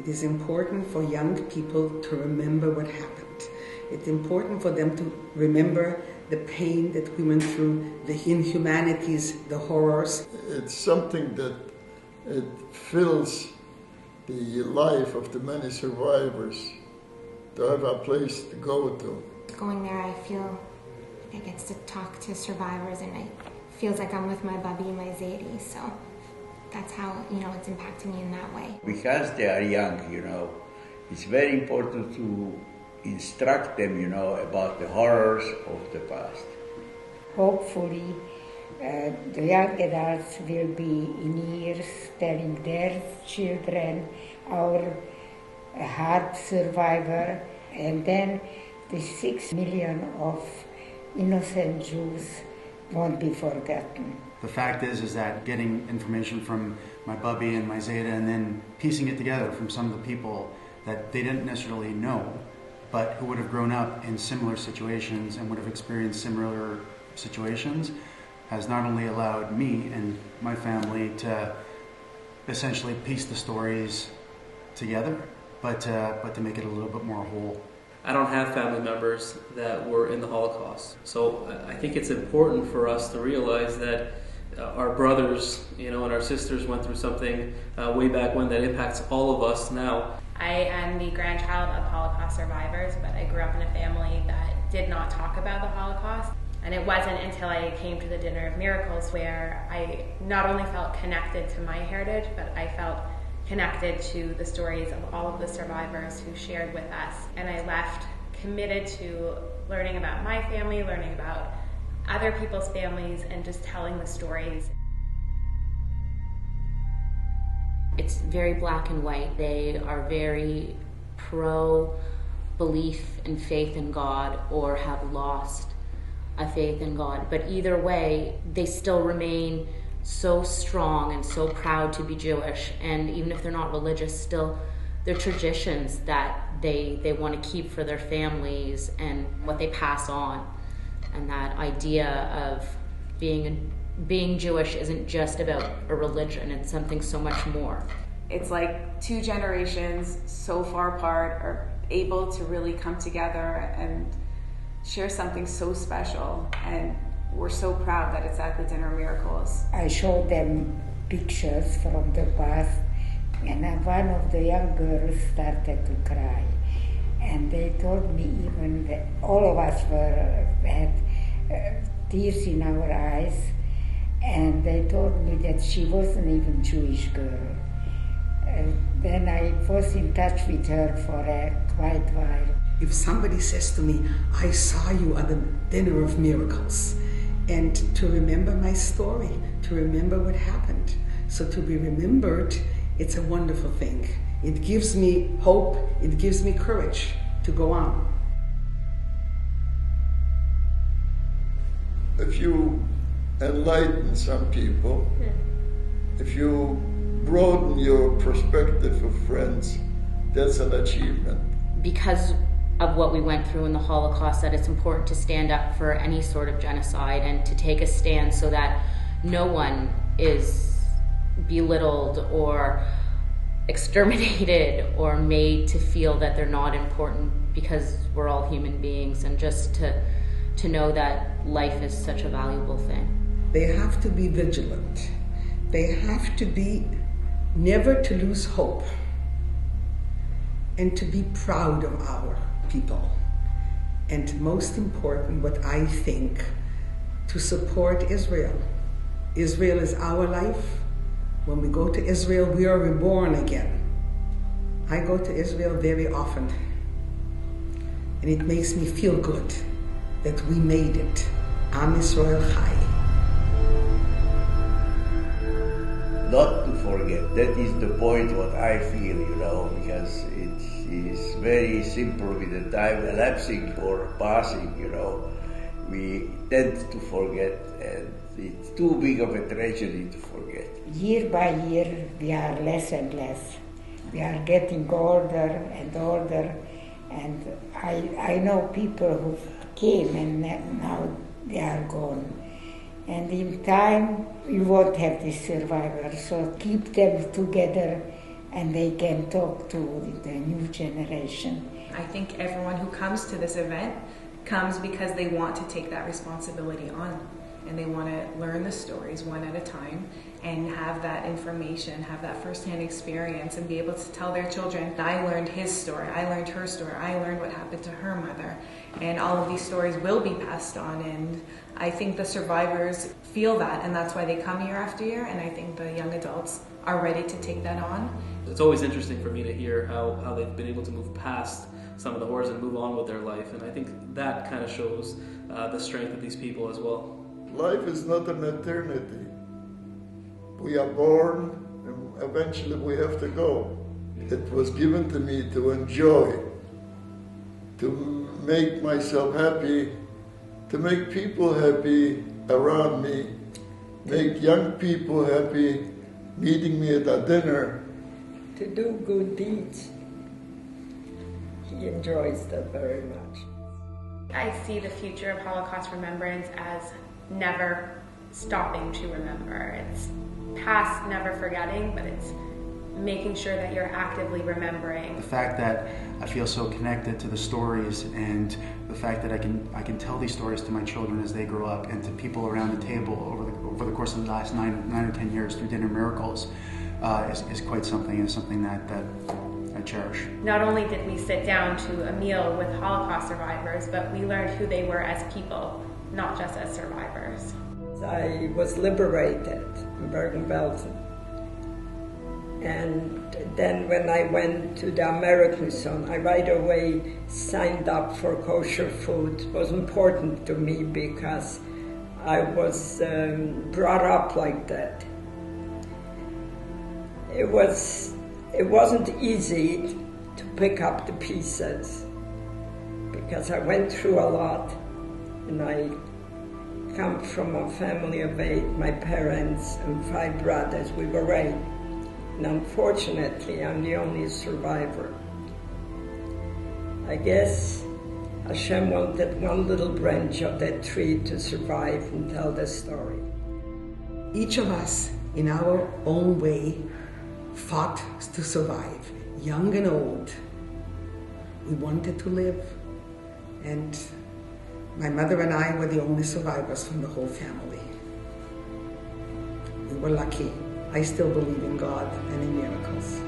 It is important for young people to remember what happened. It's important for them to remember the pain that we went through, the inhumanities, the horrors. It's something that it fills the life of the many survivors to have a place to go to. Going there, I feel like I get to talk to survivors, and it feels like I'm with my Bubby and my Zadie, so that's how, it's impacting me in that way. Because they are young, it's very important to instruct them, about the horrors of the past. Hopefully, the young adults will be in years telling their children our hard survivor, and then the 6 million of innocent Jews won't be forgotten. The fact is that getting information from my Bubby and my Zeta and then piecing it together from some of the people that they didn't necessarily know, but who would have grown up in similar situations and would have experienced similar situations, has not only allowed me and my family to essentially piece the stories together, but to make it a little bit more whole. I don't have family members that were in the Holocaust, so I think it's important for us to realize that our brothers, and our sisters went through something way back when that impacts all of us now. I am the grandchild of Holocaust survivors, but I grew up in a family that did not talk about the Holocaust. And it wasn't until I came to the Dinner of Miracles where I not only felt connected to my heritage, but I felt connected to the stories of all of the survivors who shared with us. And I left committed to learning about my family, learning about other people's families, and just telling the stories. It's very black and white. They are very pro belief and faith in God, or have lost a faith in God. But either way, they still remain so strong and so proud to be Jewish. And even if they're not religious, still their traditions that they want to keep for their families and what they pass on. And that idea of being Jewish isn't just about a religion, it's something so much more. It's like two generations so far apart are able to really come together and share something so special, and we're so proud that it's at the Dinner of Miracles. I showed them pictures from the past, and one of the young girls started to cry. And they told me even that all of us had tears in our eyes, and they told me that she wasn't even Jewish girl. Then I was in touch with her for quite a while. If somebody says to me, I saw you at the Dinner of Miracles, and to remember my story, to remember what happened. So to be remembered, it's a wonderful thing. It gives me hope, it gives me courage to go on. If you enlighten some people, if you broaden your perspective of friends, that's an achievement. Because of what we went through in the Holocaust, that it's important to stand up for any sort of genocide and to take a stand so that no one is belittled or exterminated or made to feel that they're not important, because we're all human beings, and just to know that life is such a valuable thing. They have to be vigilant. They have to be never to lose hope, and to be proud of our people. And most important, what I think, to support Israel. Israel is our life. When we go to Israel, we are reborn again. I go to Israel very often, and it makes me feel good that we made it. Am Yisrael Chai. Not to forget, that is the point what I feel, because it is very simple with the time elapsing or passing, we tend to forget, and it's too big of a tragedy to forget. Year by year, we are less and less. We are getting older and older, and I know people who came and now they are gone. And in time, we won't have these survivors, so keep them together and they can talk to the new generation. I think everyone who comes to this event comes because they want to take that responsibility on, and they want to learn the stories one at a time and have that information, have that firsthand experience, and be able to tell their children, I learned his story, I learned her story, I learned what happened to her mother. And all of these stories will be passed on, and I think the survivors feel that, and that's why they come year after year, and I think the young adults are ready to take that on. It's always interesting for me to hear how they've been able to move past some of the horrors and move on with their life, and I think that kind of shows the strength of these people as well. Life is not an eternity. We are born and eventually we have to go. It was given to me to enjoy, to make myself happy, to make people happy around me, make young people happy, meeting me at a dinner. To do good deeds. He enjoys that very much. I see the future of Holocaust remembrance as never stopping to remember. It's past never forgetting, but it's making sure that you're actively remembering. The fact that I feel so connected to the stories, and the fact that I can tell these stories to my children as they grow up, and to people around the table over the course of the last 9 or 10 years through Dinner Miracles is quite something, and something that I cherish. Not only did we sit down to a meal with Holocaust survivors, but we learned who they were as people, not just as survivors. I was liberated in Bergen-Belsen. And then when I went to the American zone, I right away signed up for kosher food. It was important to me because I was brought up like that. It wasn't easy to pick up the pieces because I went through a lot, and I come from a family of 8, my parents and 5 brothers. We were 8. And unfortunately, I'm the only survivor. I guess Hashem wanted one little branch of that tree to survive and tell the story. Each of us, in our own way, fought to survive, young and old. We wanted to live, and my mother and I were the only survivors from the whole family. We were lucky. I still believe in God and in miracles.